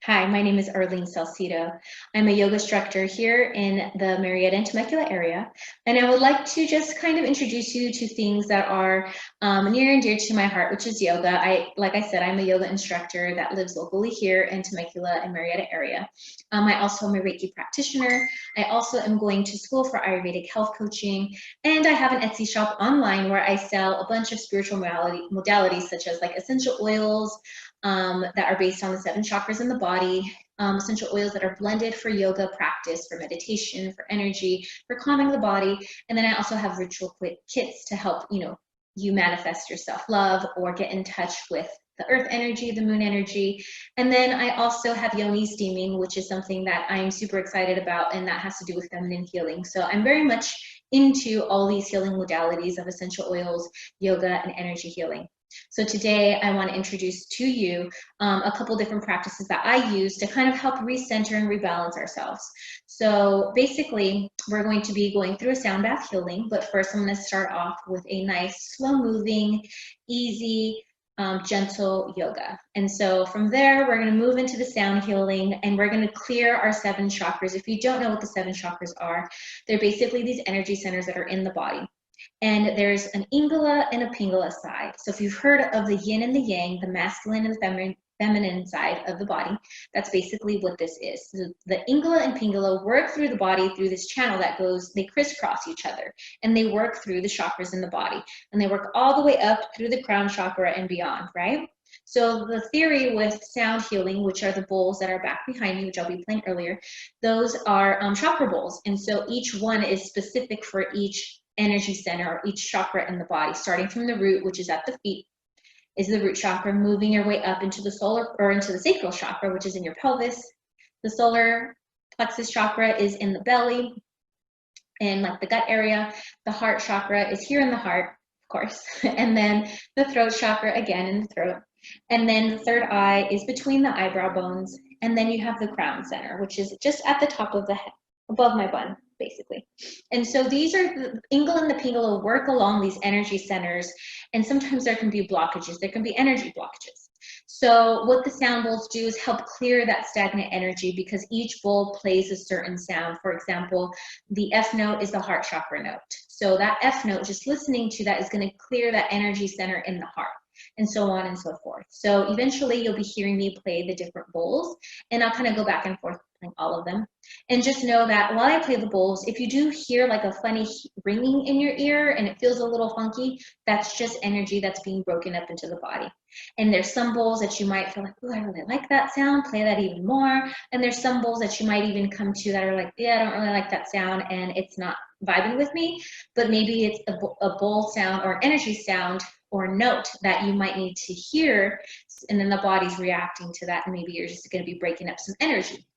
Hi, my name is Arlene Salcedo. I'm a yoga instructor here in the Marietta and Temecula area, and I would like to just kind of introduce you to things that are near and dear to my heart, which is yoga. Like I said, I'm a yoga instructor that lives locally here in Temecula and Marietta area. I also am a Reiki practitioner. I also am going to school for Ayurvedic health coaching, and I have an Etsy shop online where I sell a bunch of spiritual modalities such as like essential oils, that are based on the 7 chakras in the body, essential oils that are blended for yoga practice, for meditation, for energy, for calming the body. And then I also have ritual kits to help, you manifest your self-love or get in touch with the earth energy, the moon energy. And then I also have yoni steaming, which is something that I'm super excited about, and that has to do with feminine healing. So I'm very much into all these healing modalities of essential oils, yoga, and energy healing. So today I want to introduce to you a couple different practices that I use to kind of help recenter and rebalance ourselves. So basically, we're going to be going through a sound bath healing, but first I'm going to start off with a nice, slow-moving, easy, gentle yoga. And so from there, we're going to move into the sound healing, and we're going to clear our 7 chakras. If you don't know what the 7 chakras are, they're basically these energy centers that are in the body. And there's an Ingala and a Pingala side. So if you've heard of the yin and the yang, the masculine and the feminine side of the body, that's basically what this is. So the Ingala and Pingala work through the body through this channel that goes, they crisscross each other, and they work through the chakras in the body. And they work all the way up through the crown chakra and beyond, right? So the theory with sound healing, which are the bowls that are back behind me, which I'll be playing earlier, those are chakra bowls. And so each one is specific for each energy center or each chakra in the body, starting from the root, which is at the feet, is the root chakra, moving your way up into the solar or into the sacral chakra, which is in your pelvis. The solar plexus chakra is in the belly and like the gut area. The heart chakra is here in the heart, of course, and then the throat chakra again in the throat. And then the third eye is between the eyebrow bones, and then you have the crown center, which is just at the top of the head, above my bun, basically. And so these are the Ingala and the Pingala work along these energy centers, and sometimes there can be blockages. There can be energy blockages. So what the sound bowls do is help clear that stagnant energy, because each bowl plays a certain sound. For example, the F note is the heart chakra note. So that F note, just listening to that is going to clear that energy center in the heart, and so on and so forth. So eventually you'll be hearing me play the different bowls, and I'll kind of go back and forth playing all of them. And just know that while I play the bowls, if you do hear like a funny ringing in your ear and it feels a little funky, that's just energy that's being broken up into the body. And there's some bowls that you might feel like, oh, I really like that sound, play that even more. And there's some bowls that you might even come to that are like, yeah, I don't really like that sound and it's not vibing with me, but maybe it's a bowl sound or an energy sound or note that you might need to hear, and then the body's reacting to that, and maybe you're just going to be breaking up some energy.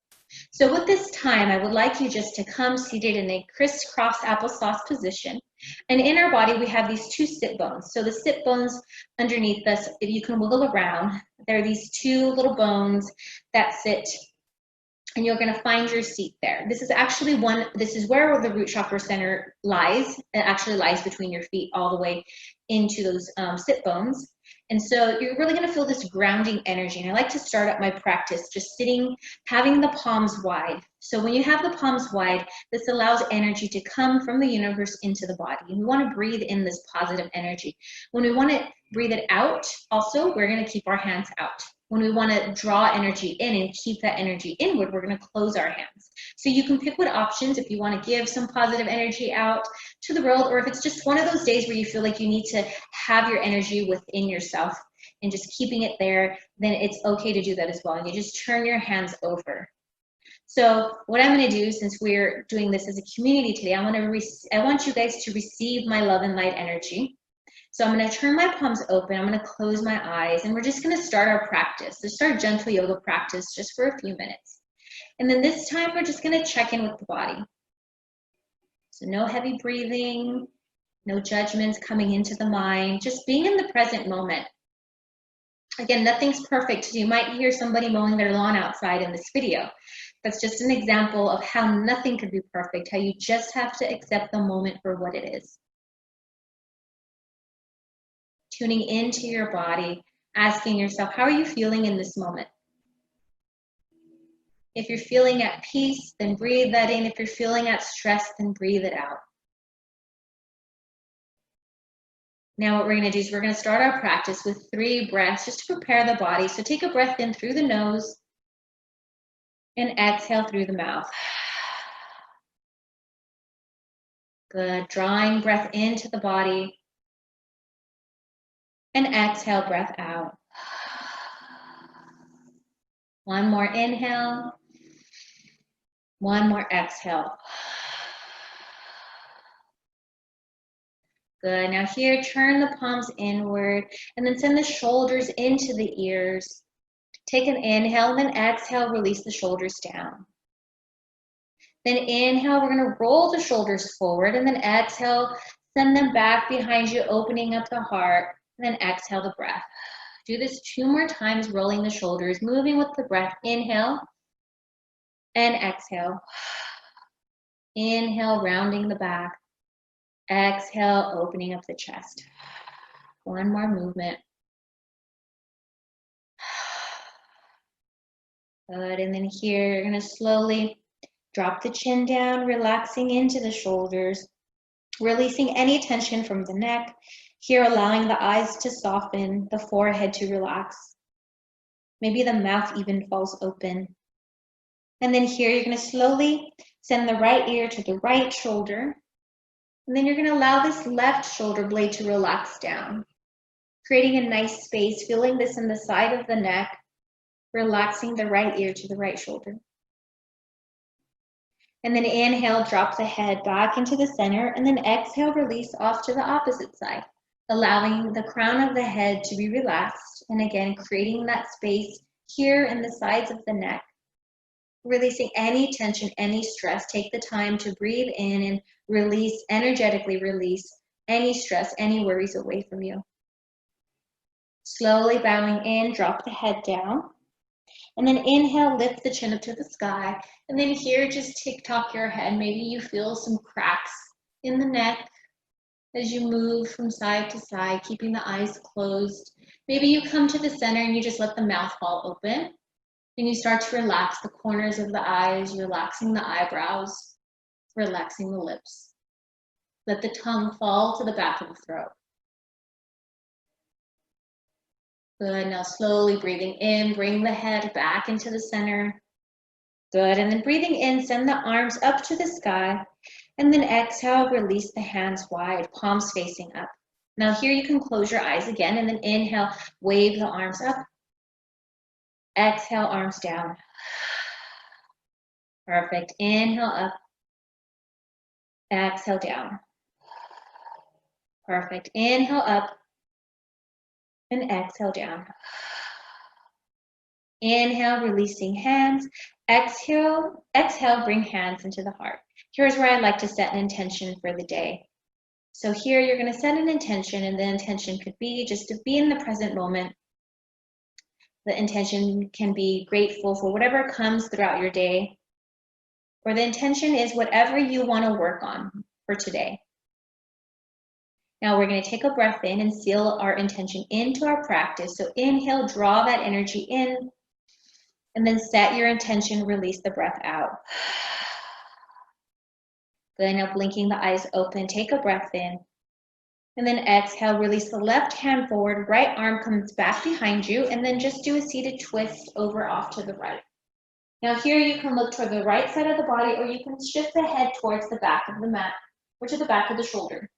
So with this time, I would like you just to come seated in a crisscross applesauce position. And in our body, we have these 2 sit bones. So the sit bones underneath us, if you can wiggle around, there are these 2 little bones that sit, and you're going to find your seat there. This is actually this is where the root chakra center lies. It actually lies between your feet all the way into those sit bones. And so you're really going to feel this grounding energy. And I like to start up my practice just sitting, having the palms wide. So when you have the palms wide, this allows energy to come from the universe into the body. And we want to breathe in this positive energy. When we want to breathe it out, also, we're going to keep our hands out. When we want to draw energy in and keep that energy inward, we're going to close our hands. So you can pick what options if you want to give some positive energy out to the world, or if it's just one of those days where you feel like you need to have your energy within yourself and just keeping it there, then it's okay to do that as well. And you just turn your hands over. So what I'm going to do, since we're doing this as a community today, I want you guys to receive my love and light energy. So I'm going to turn my palms open, I'm going to close my eyes, and we're just going to start our practice. Let's start gentle yoga practice just for a few minutes. And then this time we're just going to check in with the body. So no heavy breathing, no judgments coming into the mind, just being in the present moment. Again, nothing's perfect. You might hear somebody mowing their lawn outside in this video. That's just an example of how nothing could be perfect, how you just have to accept the moment for what it is. Tuning into your body, asking yourself, how are you feeling in this moment? If you're feeling at peace, then breathe that in. If you're feeling at stress, then breathe it out. Now what we're going to do is we're going to start our practice with 3 breaths just to prepare the body. So take a breath in through the nose and exhale through the mouth. Good. Drawing breath into the body and exhale breath out. One more inhale. One more exhale. Good. Now here, turn the palms inward and then send the shoulders into the ears. Take an inhale and then exhale, release the shoulders down. Then inhale, we're going to roll the shoulders forward and then exhale, send them back behind you, opening up the heart, and then exhale the breath. Do this 2 more times, rolling the shoulders, moving with the breath. Inhale and exhale. Inhale, rounding the back. Exhale, opening up the chest. One more movement. Good, and then here, you're gonna slowly drop the chin down, relaxing into the shoulders, releasing any tension from the neck. Here, allowing the eyes to soften, the forehead to relax. Maybe the mouth even falls open. And then here, you're gonna slowly send the right ear to the right shoulder. And then you're gonna allow this left shoulder blade to relax down, creating a nice space, feeling this in the side of the neck, relaxing the right ear to the right shoulder. And then inhale, drop the head back into the center, and then exhale, release off to the opposite side, allowing the crown of the head to be relaxed. And again, creating that space here in the sides of the neck, releasing any tension, any stress. Take the time to breathe in and release, energetically release any stress, any worries away from you. Slowly bowing in, drop the head down. And then inhale, lift the chin up to the sky. And then here, just tick-tock your head. Maybe you feel some cracks in the neck as you move from side to side, keeping the eyes closed. Maybe you come to the center and you just let the mouth fall open. And you start to relax the corners of the eyes, relaxing the eyebrows, relaxing the lips. Let the tongue fall to the back of the throat. Good, now slowly breathing in, bring the head back into the center. Good, and then breathing in, send the arms up to the sky. And then exhale, release the hands wide, palms facing up. Now here you can close your eyes again, and then inhale, wave the arms up. Exhale, arms down. Perfect. Inhale up. Exhale down. Perfect. Inhale up. And exhale down. Inhale, releasing hands. Exhale, bring hands into the heart. Here's where I like to set an intention for the day. So here you're going to set an intention, and the intention could be just to be in the present moment. The intention can be grateful for whatever comes throughout your day. Or the intention is whatever you want to work on for today. Now we're going to take a breath in and seal our intention into our practice. So inhale, draw that energy in, and then set your intention, release the breath out. Good, now blinking the eyes open, take a breath in, and then exhale, release the left hand forward, right arm comes back behind you, and then just do a seated twist over off to the right. Now here you can look toward the right side of the body, or you can shift the head towards the back of the mat, or to the back of the shoulder.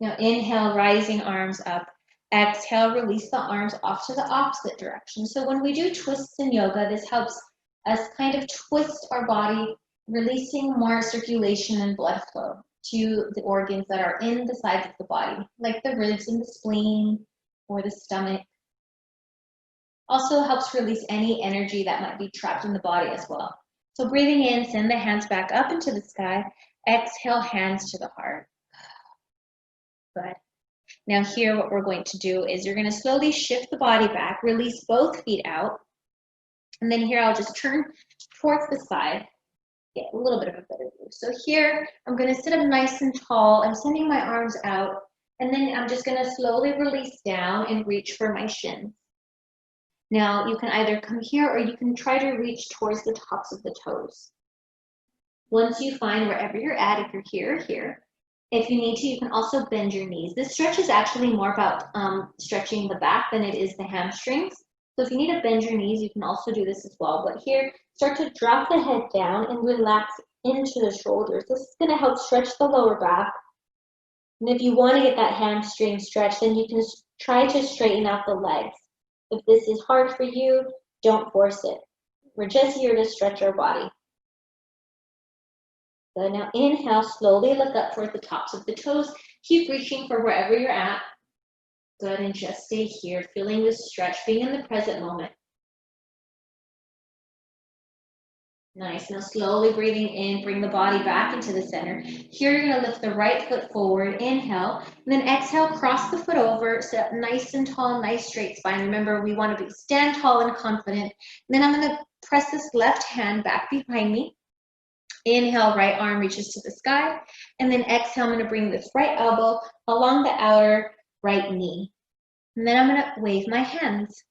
Now inhale, rising arms up. Exhale, release the arms off to the opposite direction. So when we do twists in yoga, this helps us kind of twist our body, releasing more circulation and blood flow to the organs that are in the sides of the body, like the ribs and the spleen or the stomach. Also helps release any energy that might be trapped in the body as well. So breathing in, send the hands back up into the sky. Exhale, hands to the heart. Good. Now here what we're going to do is you're going to slowly shift the body back, release both feet out. And then here I'll just turn towards the side, get a little bit of a better view. So here I'm going to sit up nice and tall. I'm sending my arms out, and then I'm just going to slowly release down and reach for my shins. Now you can either come here or you can try to reach towards the tops of the toes. Once you find wherever you're at, if you're here or here, if you need to, you can also bend your knees. This stretch is actually more about stretching the back than it is the hamstrings. So if you need to bend your knees, you can also do this as well. But here, start to drop the head down and relax into the shoulders. This is going to help stretch the lower back. And if you want to get that hamstring stretch, then you can try to straighten out the legs. If this is hard for you, don't force it. We're just here to stretch our body. Good. Now inhale, slowly look up towards the tops of the toes. Keep reaching for wherever you're at. Good, and just stay here, feeling this stretch, being in the present moment. Nice. Now slowly breathing in, bring the body back into the center. Here you're going to lift the right foot forward, inhale, and then exhale, cross the foot over, sit up nice and tall, nice straight spine. Remember, we want to be stand tall and confident. And then I'm going to press this left hand back behind me. Inhale, right arm reaches to the sky, and then exhale, I'm going to bring this right elbow along the outer right knee. And then I'm going to wave my hands.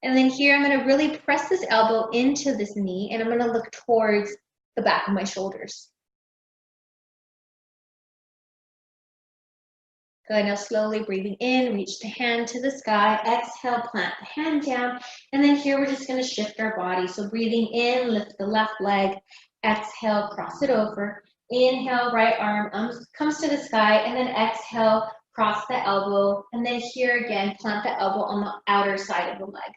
And then here I'm going to really press this elbow into this knee, and I'm going to look towards the back of my shoulders. Good. Now slowly breathing in, reach the hand to the sky, exhale, plant the hand down, and then here we're just going to shift our body. So breathing in, lift the left leg, exhale, cross it over, inhale, right arm comes to the sky, and then exhale, cross the elbow, and then here again, plant the elbow on the outer side of the leg.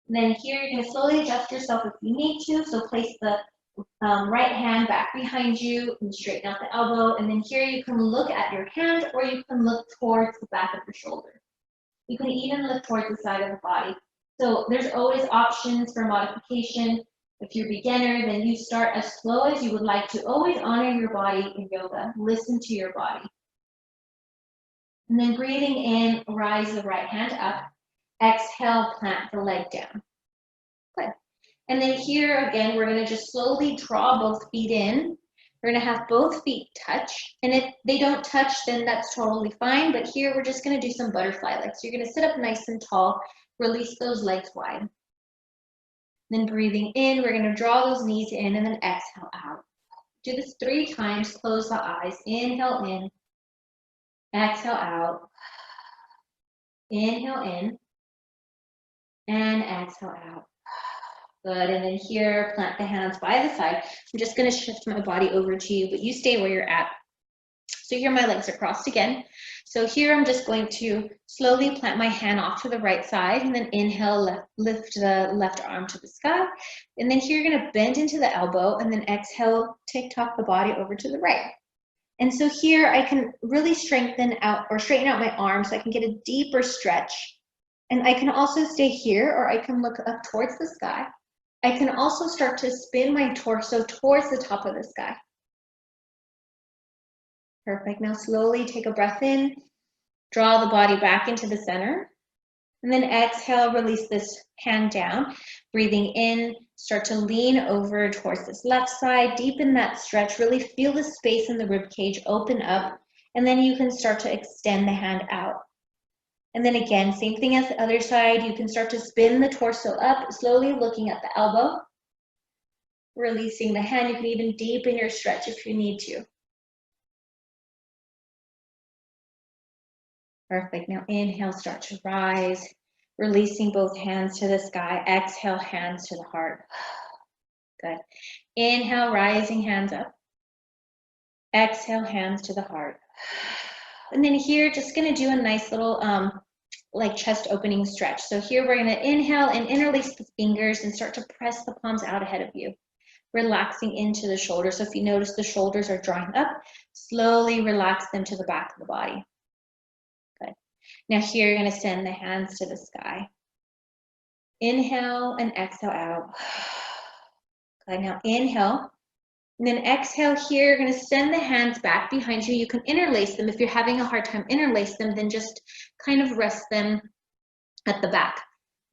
And then here, you're going to slowly adjust yourself if you need to. So place the right hand back behind you and straighten out the elbow. And then here you can look at your hand or you can look towards the back of the shoulder. You can even look towards the side of the body. So there's always options for modification. If you're a beginner, then you start as slow as you would like to. Always honor your body in yoga. Listen to your body. And then breathing in, rise the right hand up. Exhale, plant the leg down. Good. And then here again, we're going to just slowly draw both feet in. We're going to have both feet touch. And if they don't touch, then that's totally fine. But here, we're just going to do some butterfly legs. So you're going to sit up nice and tall. Release those legs wide. Then breathing in, we're going to draw those knees in and then exhale out. Do this 3 times. Close the eyes. Inhale in. Exhale out. Inhale in. And exhale out. Good. And then here, plant the hands by the side. I'm just going to shift my body over to you, but you stay where you're at. So here my legs are crossed again. So here I'm just going to slowly plant my hand off to the right side and then inhale, lift the left arm to the sky. And then here you're going to bend into the elbow and then exhale, tick-tock the body over to the right. And so here I can really straighten out my arms so I can get a deeper stretch. And I can also stay here or I can look up towards the sky. I can also start to spin my torso towards the top of the sky. Perfect. Now slowly take a breath in, draw the body back into the center, and then exhale, release this hand down. Breathing in, start to lean over towards this left side, deepen that stretch, really feel the space in the rib cage open up, and then you can start to extend the hand out. And then again, same thing as the other side, you can start to spin the torso up, slowly looking at the elbow, releasing the hand. You can even deepen your stretch if you need to. Perfect. Now inhale, start to rise, releasing both hands to the sky. Exhale, hands to the heart. Good. Inhale, rising hands up. Exhale, hands to the heart. And then here, just going to do a nice little like chest opening stretch. So here we're going to inhale and interlace the fingers and start to press the palms out ahead of you, relaxing into the shoulders. So if you notice the shoulders are drawing up, slowly relax them to the back of the body. Good. Now here you're going to send the hands to the sky. Inhale and exhale out. Good. Now inhale. And then exhale here, you're going to send the hands back behind you. You can interlace them. If you're having a hard time interlace them, then just kind of rest them at the back.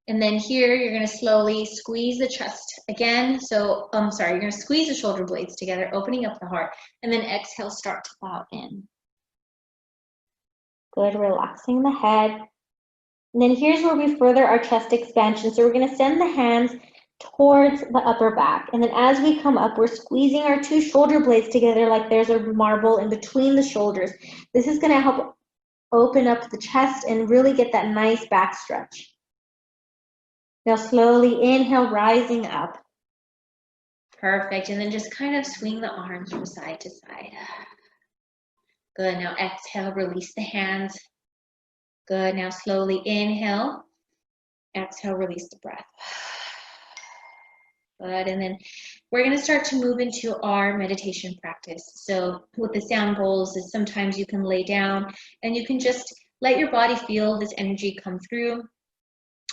And then here, you're going to slowly squeeze the chest again. So, you're going to squeeze the shoulder blades together, opening up the heart. And then exhale, start to bow in. Good, relaxing the head. And then here's where we further our chest expansion. So we're going to send the hands towards the upper back. And then as we come up, we're squeezing our two shoulder blades together like there's a marble in between the shoulders. This is going to help open up the chest and really get that nice back stretch. Now slowly inhale, rising up. Perfect. And then just kind of swing the arms from side to side. Good. Now exhale, release the hands. Good. Now slowly inhale. Exhale, release the breath. Good. And then we're going to start to move into our meditation practice. So with the sound bowls is sometimes you can lay down and you can just let your body feel this energy come through.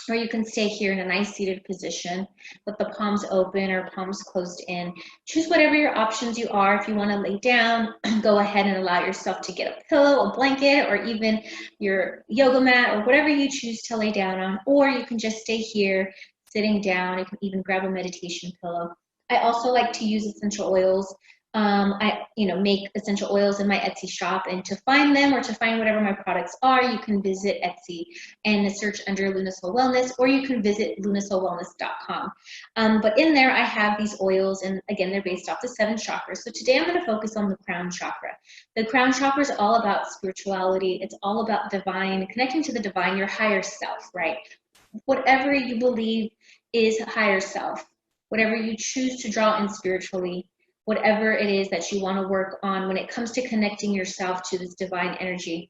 Or you can stay here in a nice seated position with the palms open or palms closed in. Choose whatever your options you are. If you want to lay down, go ahead and allow yourself to get a pillow, a blanket, or even your yoga mat or whatever you choose to lay down on. Or you can just stay here sitting down. You can even grab a meditation pillow. I also like to use essential oils. I make essential oils in my Etsy shop, and to find them or to find whatever my products are, you can visit Etsy and search under Lunasol Wellness, or you can visit lunasolwellness.com. But in there, I have these oils, and again, they're based off the 7 chakras. So today I'm going to focus on the crown chakra. The crown chakra is all about spirituality. It's all about divine, connecting to the divine, your higher self, right? Whatever you believe is higher self, whatever you choose to draw in spiritually, whatever it is that you want to work on when it comes to connecting yourself to this divine energy,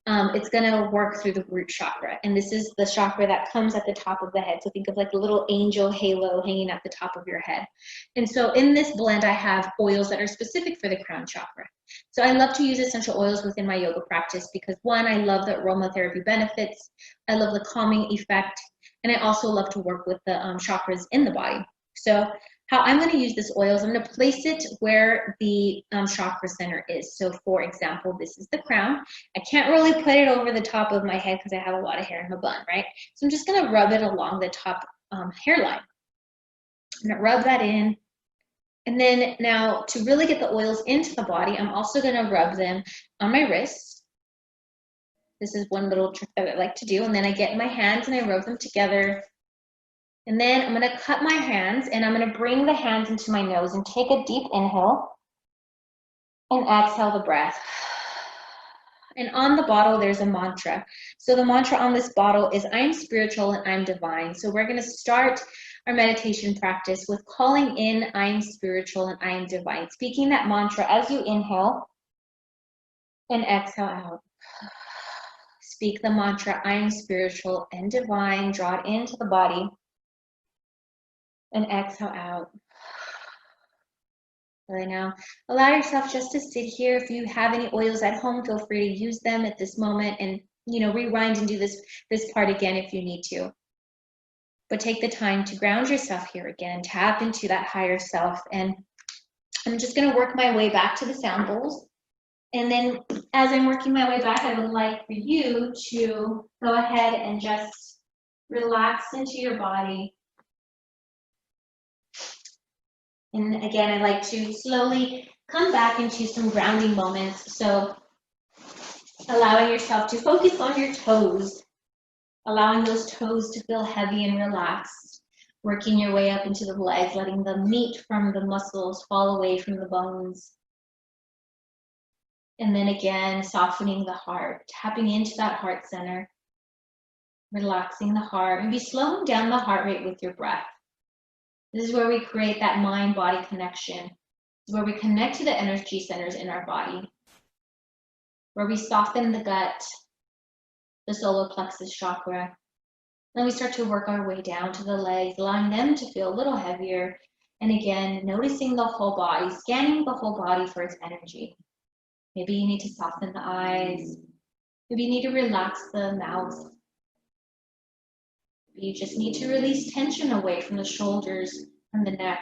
it's going to work through the root chakra. And this is the chakra that comes at the top of the head. So think of like a little angel halo hanging at the top of your head. And so in this blend, I have oils that are specific for the crown chakra. So I love to use essential oils within my yoga practice because, one, I love the aromatherapy benefits. I love the calming effect. And I also love to work with the chakras in the body. So how I'm going to use this oil is I'm going to place it where the chakra center is. So for example, this is the crown. I can't really put it over the top of my head because I have a lot of hair in my bun, right? So I'm just going to rub it along the top hairline. I'm going to rub that in. And then now to really get the oils into the body, I'm also going to rub them on my wrists. This is one little trick that I like to do. And then I get my hands and I rub them together. And then I'm going to cut my hands and I'm going to bring the hands into my nose and take a deep inhale and exhale the breath. And on the bottle, there's a mantra. So the mantra on this bottle is I'm spiritual and I'm divine. So we're going to start our meditation practice with calling in I'm spiritual and I am divine. Speaking that mantra as you inhale and exhale out. Speak the mantra I am spiritual and divine. Draw it into the body. And exhale out. Right now, allow yourself just to sit here. If you have any oils at home, feel free to use them at this moment and, rewind and do this part again if you need to. But take the time to ground yourself here again, tap into that higher self. And I'm just going to work my way back to the sound bowls. And then as I'm working my way back, I would like for you to go ahead and just relax into your body. And again, I like to slowly come back into some grounding moments. So allowing yourself to focus on your toes, allowing those toes to feel heavy and relaxed, working your way up into the legs, letting the meat from the muscles fall away from the bones. And then again, softening the heart, tapping into that heart center, relaxing the heart, maybe slowing down the heart rate with your breath. This is where we create that mind-body connection. This is where we connect to the energy centers in our body, where we soften the gut, the solar plexus chakra. Then we start to work our way down to the legs, allowing them to feel a little heavier. And again, noticing the whole body, scanning the whole body for its energy. Maybe you need to soften the eyes. Maybe you need to relax the mouth. You just need to release tension away from the shoulders and the neck.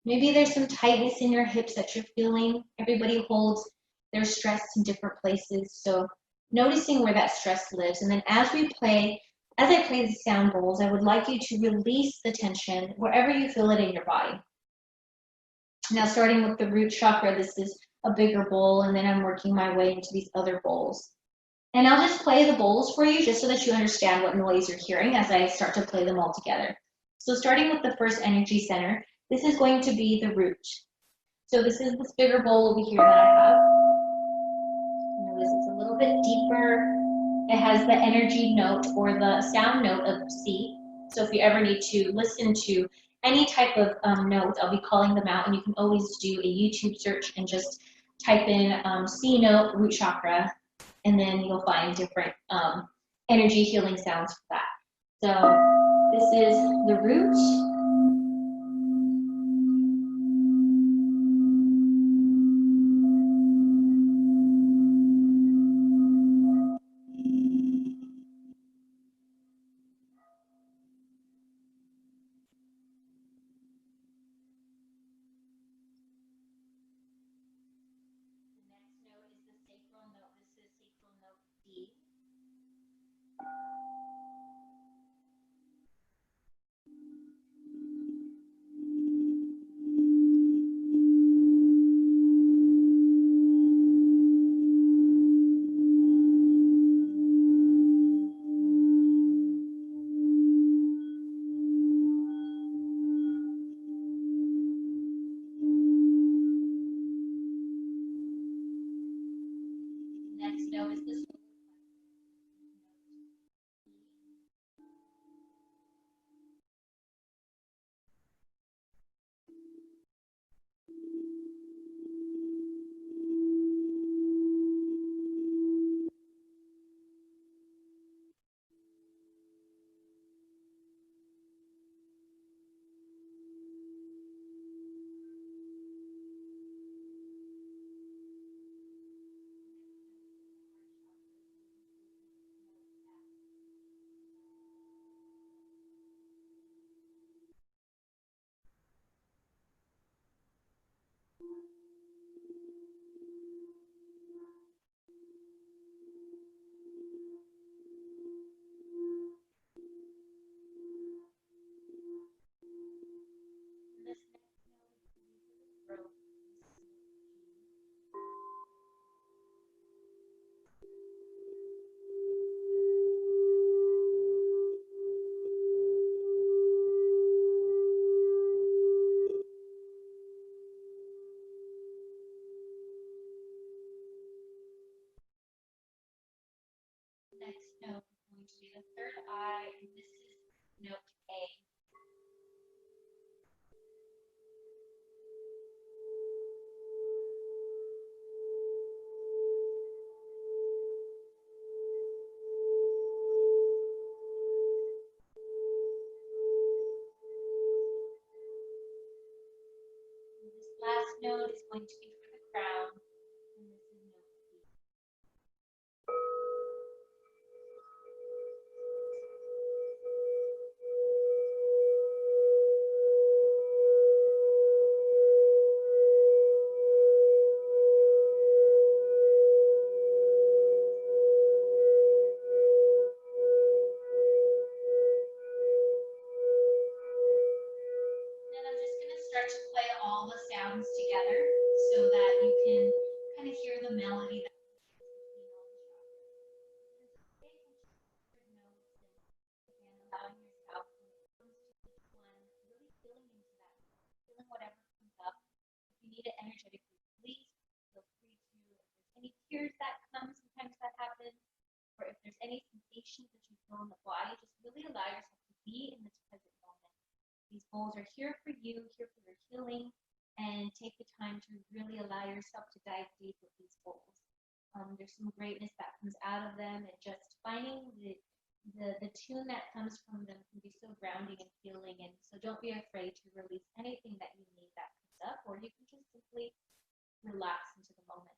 Maybe there's some tightness in your hips that you're feeling. Everybody holds their stress in different places. So noticing where that stress lives. And then as I play the sound bowls, I would like you to release the tension wherever you feel it in your body. Now starting with the root chakra, this is a bigger bowl, and then I'm working my way into these other bowls. And I'll just play the bowls for you just so that you understand what noise you're hearing as I start to play them all together. So starting with the first energy center, this is going to be the root. So this is this bigger bowl over here that I have. Notice it's a little bit deeper. It has the energy note or the sound note of C. So if you ever need to listen to any type of note, I'll be calling them out, and you can always do a YouTube search and just type in C note, root chakra, and then you'll find different energy healing sounds for that. So this is the root. The next note is the sacral note. This is sacral note D. Next note is this. This next note is the throat. Next note is going to be the third eye, and this is note A. And this last note is going to be for the crown, and this is note B. Then I'm just going to start to play all the sounds together so that you can kind of hear the melody that between all the chakras. Different notes, and again, allowing yourself when it comes to each one, really feeling into that, feeling whatever comes up. If you need it energetically release, feel free to, if there's any tears that come, sometimes that happens, or if there's any sensations that you feel in the body, just really allow yourself to be in this present moment. These bowls are here for you, here for your healing, and take the time to really allow yourself to dive deep with these bowls. There's some greatness that comes out of them, and just finding the tune that comes from them can be so grounding and healing. And so don't be afraid to release anything that you need that comes up, or you can just simply relax into the moment.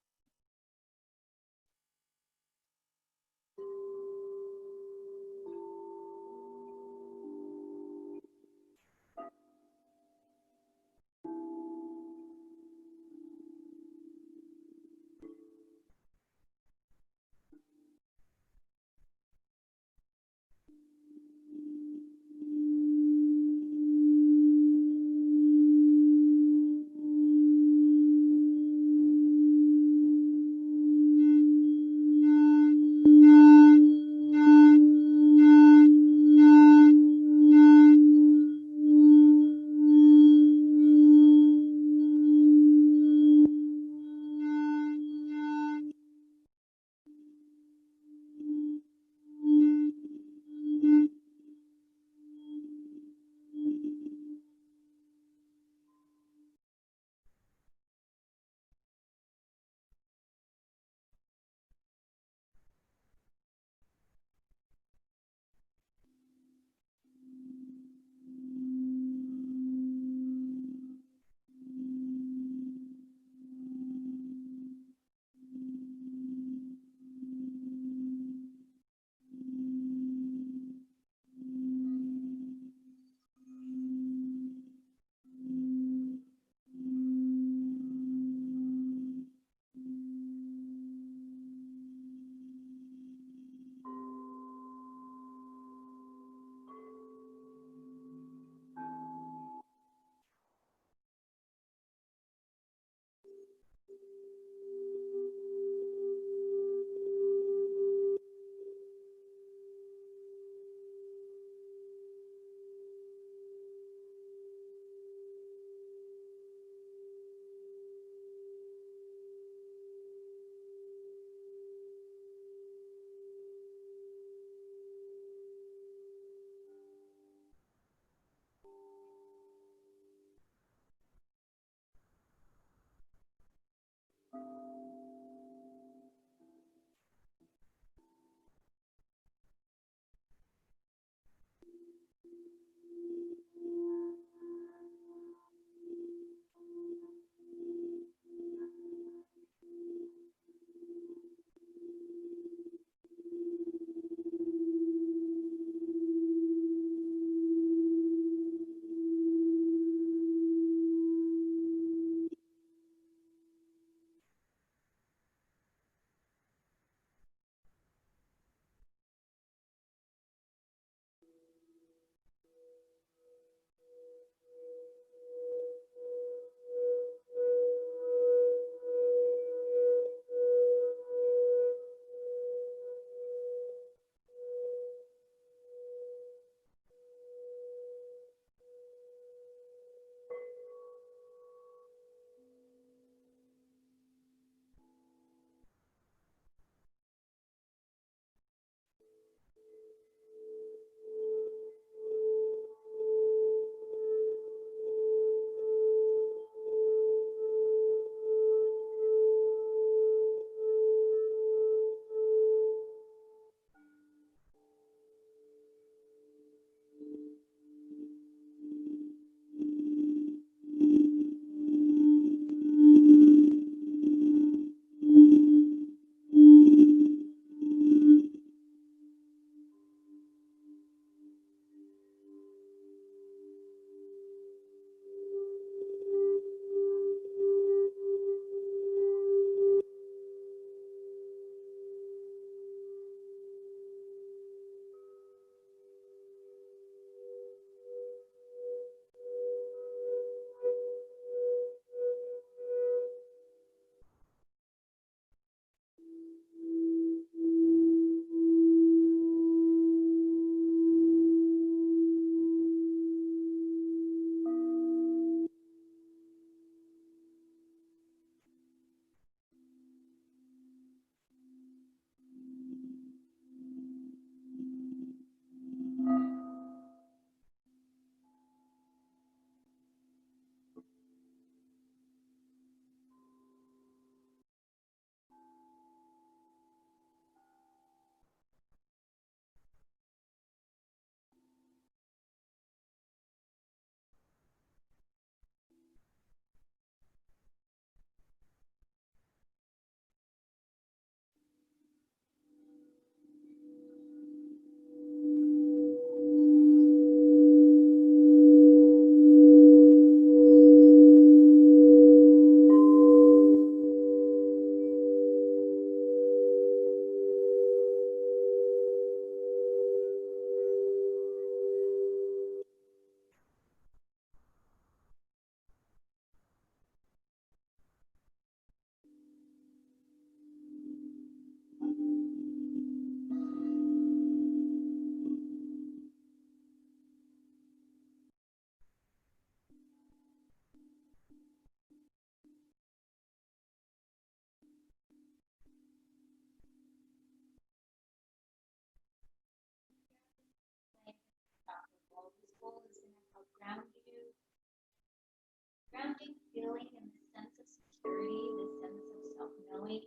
grounding feeling and this sense of security, this sense of self-knowing,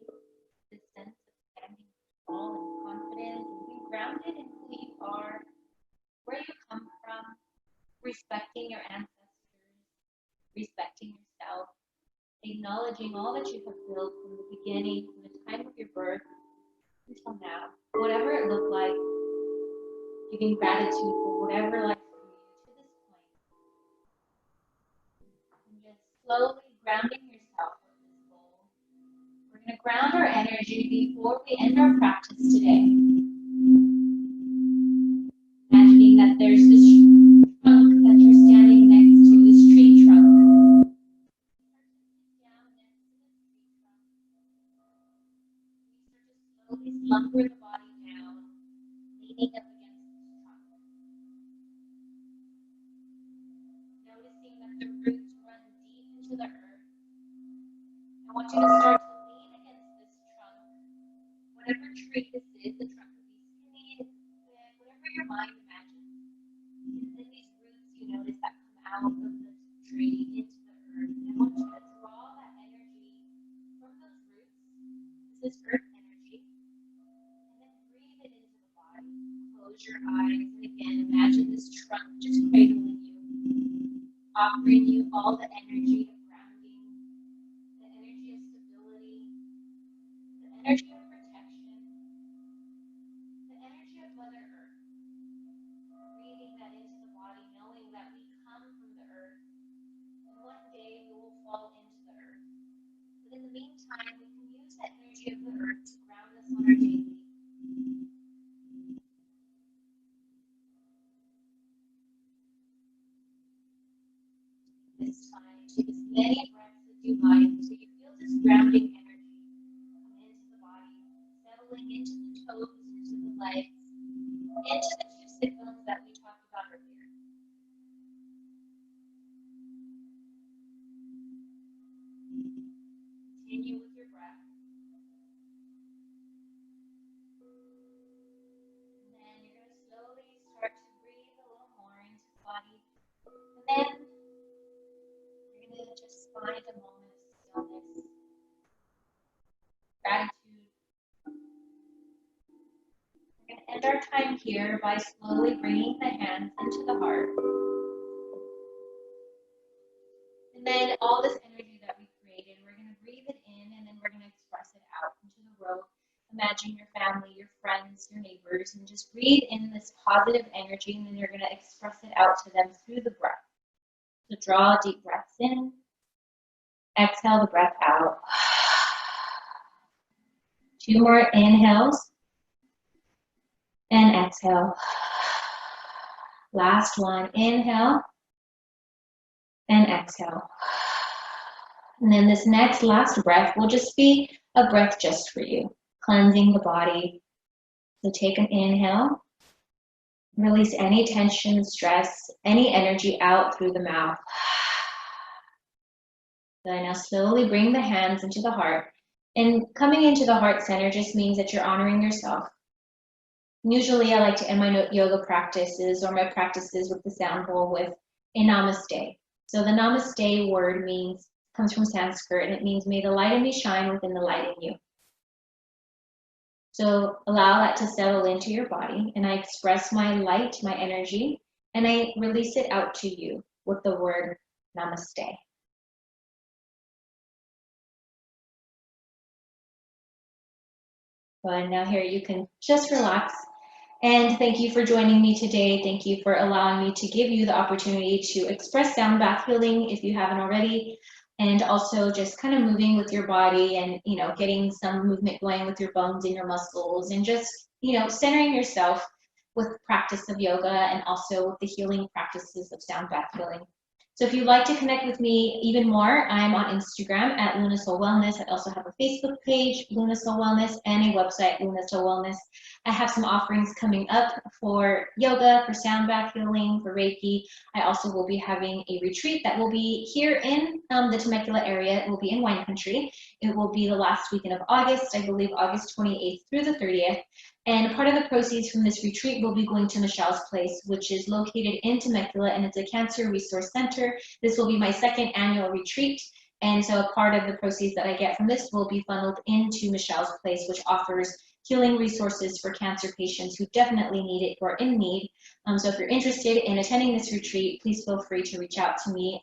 this sense of standing tall and confident and being grounded in who you are, where you come from, respecting your ancestors, respecting yourself, acknowledging all that you have built from the beginning, from the time of your birth until now, whatever it looked like, giving gratitude for whatever life for you to this point, and just slowly grounding yourself with this goal. We're going to ground our energy before we end our practice today. Imagining that there's this trunk that you're standing next to, this tree trunk. Slowly slumber the body down, leaning up against this trunk. Noticing that the roots run deep into the earth. I want you to start to lean against this trunk. Whatever tree this is, the trunk could be skinny, thick, whatever your mind imagines. And then these roots, you notice that come out of the tree into the earth. And I want you to draw that energy from those roots. This is earth energy. And then breathe it into the body. Close your eyes. And again, imagine this trunk just cradling you, offering you all the energy of grounding, the energy of stability, the energy of protection, the energy of Mother Earth. Breathing that into the body, knowing that we come from the earth, and one day we will fall into the earth. But in the meantime, we can use the energy of the earth to ground us on our daily. This time, take as many breaths as you like until you feel this grounding energy come into the body, settling into the toes, into the legs, into the two sit bones that we talked about earlier. Continue with your breath. And then you're going to slowly start to breathe a little more into the body. And then you're going to just find a moment of stillness, gratitude. We're going to end our time here by slowly bringing the hands into the heart. And then all this energy that we created, we're going to breathe it in and then we're going to express it out into the world. Imagine your family, your friends, your neighbors, and just breathe in this positive energy and then you're going to express it out to them through the breath. So draw deep breaths in, exhale the breath out. 2 more inhales and exhale. Last one, inhale and exhale. And then this next last breath will just be a breath just for you, cleansing the body. So take an inhale, release any tension, stress, any energy out through the mouth. Then now slowly bring the hands into the heart. And coming into the heart center just means that you're honoring yourself. Usually I like to end my yoga practices or my practices with the sound bowl with a namaste. So the namaste word comes from Sanskrit and it means may the light in me shine within the light in you. So allow that to settle into your body and I express my light, my energy, and I release it out to you with the word namaste. And now here you can just relax. And thank you for joining me today. Thank you for allowing me to give you the opportunity to express sound bath healing if you haven't already. And also just kind of moving with your body and, getting some movement going with your bones and your muscles and just, centering yourself with practice of yoga and also with the healing practices of sound bath healing. So if you'd like to connect with me even more, I'm on Instagram at Luna Soul Wellness. I also have a Facebook page, Luna Soul Wellness, and a website, Luna Soul Wellness. I have some offerings coming up for yoga, for sound bath healing, for Reiki. I also will be having a retreat that will be here in the Temecula area. It will be in wine country. It will be the last weekend of August, I believe August 28th through the 30th. And part of the proceeds from this retreat will be going to Michelle's Place, which is located in Temecula, and it's a cancer resource center. This will be my second annual retreat. And so a part of the proceeds that I get from this will be funneled into Michelle's Place, which offers healing resources for cancer patients who definitely need it, who are in need. So if you're interested in attending this retreat, please feel free to reach out to me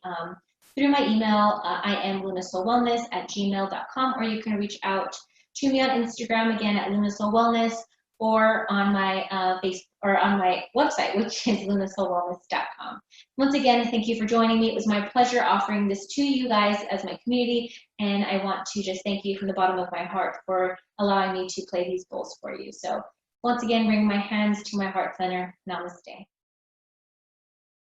through my email. I am lunasoulwellness@gmail.com, or you can reach out to me on Instagram, again, at lunasoulwellness, or on my on my website, which is lunasoulwellness.com. Once again, thank you for joining me. It was my pleasure offering this to you guys as my community, and I want to just thank you from the bottom of my heart for allowing me to play these bowls for you. So once again, bring my hands to my heart center. Namaste.